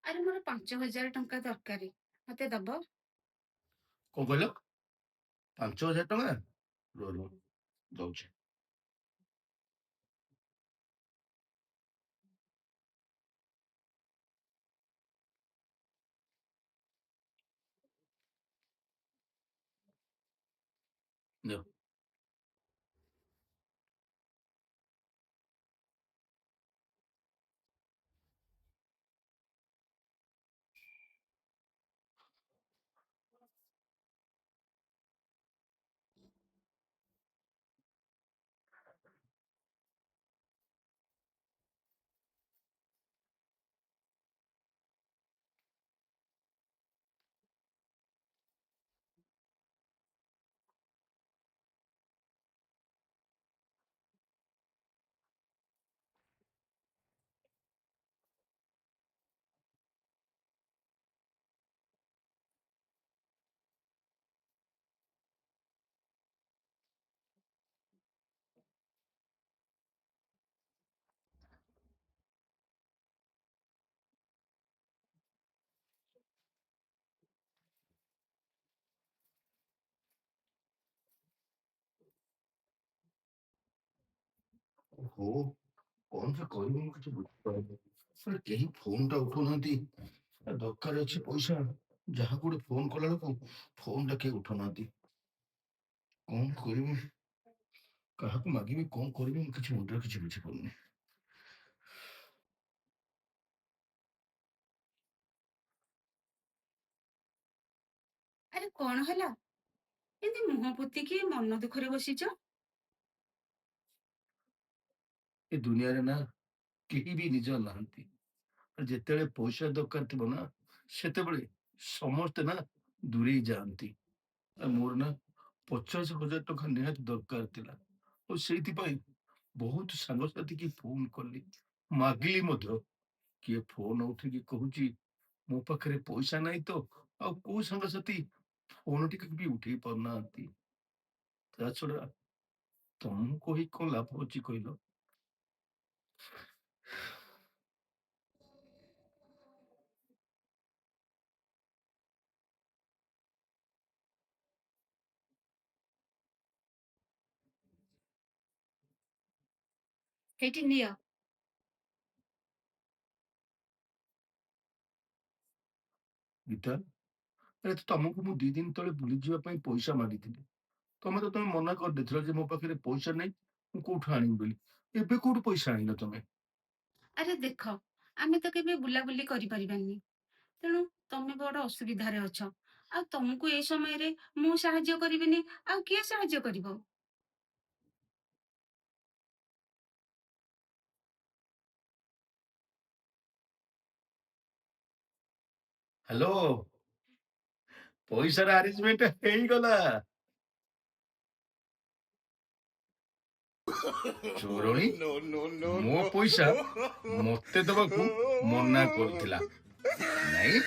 ଆରେ ମୋର 5,000 ଟଙ୍କା ଦରକାର। ମତେ ଦବ? କଣ କହିଲ? 5,000 ଟଙ୍କା? ରୁହ ରୁହ, ଦଉଛି। ନିଅ। ଓହୋ, କଣ ଯେ କରିବି ମୁଁ କିଛି ବୁଝିପାରୁନି। ଆରେ କେହି ଫୋନଟା ଉଠଉନାହାନ୍ତି। ଦରକାର ଅଛି ପଇସା। ଯାହାକୁ ଗୋଟେ ଫୋନ କଲା ବେଳକୁ ଫୋନଟା କେହି ଉଠଉନାହାନ୍ତି। କଣ କରିବି? କାହାକୁ ମାଗିବି, କଣ କରିବି, ମୁଁ କିଛି ମୁଣ୍ଡରେ କିଛି ବୁଝିପାରୁନି। ଆରେ କଣ ହେଲା? ଏମିତି ମୁହଁ ପୋତିକି ମନ ଦୁଃଖରେ ବସିଛ? ଏ ଦୁନିଆରେ ନା କେହି ବି ନିଜ ନାହାନ୍ତି। ଆଉ ଯେତେବେଳେ ପଇସା ଦରକାର ଥିବ ନା, ସେତେବେଳେ ସମସ୍ତେ ନା ଦୂରେଇ ଯାଆନ୍ତି। ମୋର ନା 50,000 ଟଙ୍କା ନିହାତି ଦରକାର ଥିଲା। ଆଉ ସେଇଥିପାଇଁ ବହୁତ ସାଙ୍ଗସାଥି କି ଫୋନ କଲି, ମାଗିଲି ମଧ୍ୟ। କିଏ ଫୋନ ଉଠିକି କହୁଛି ମୋ ପାଖରେ ପଇସା ନାହିଁ ତ, ଆଉ କୋଉ ସାଙ୍ଗସାଥି ଫୋନ ଟିକେ ବି ଉଠେଇ ପାରୁନାହାନ୍ତି। ତା ଛଡା ତମକୁ କହି କଣ ଲାଭ ଅଛି କହିଲ? ସେଇଠି ନିଅ। ଗୀତା, ଆରେ ତମକୁ ମୁଁ 2 ଦିନ ତଳେ ବୁଲିଯିବା ପାଇଁ ପଇସା ମାଗିଥିଲି। ତମେ ମନା କରିଦେଇଥିଲ ଯେ ମୋ ପାଖରେ ପଇସା ନାହିଁ, ମୁଁ କୋଉଠୁ ଆଣିବି ବୋଲି। ଏବେ କୋଉଠୁ ପଇସା ଆଣିଲ ତମେ? ଆରେ ଦେଖ, ଆମେ ତ କେବେ ବୁଲାବୁଲି କରିପାରିବାନି। ତେଣୁ ତମେ ବଡ ଅସୁବିଧାରେ ଅଛ। ଆଉ ତମକୁ ଏ ସମୟରେ ମୁଁ ସାହାଯ୍ୟ କରିବିନି, ଆଉ କିଏ ସାହାଯ୍ୟ କରିବ? ହ୍ୟାଲୋ, ପଇସାର ଆରେଞ୍ଜମେଣ୍ଟ ହେଇଗଲା। ଚୋରଣୀ No, no, no, ମୋ no. ପଇସା ମତେ ଦବାକୁ ମନା କରୁଥିଲା, ନାଇଁ?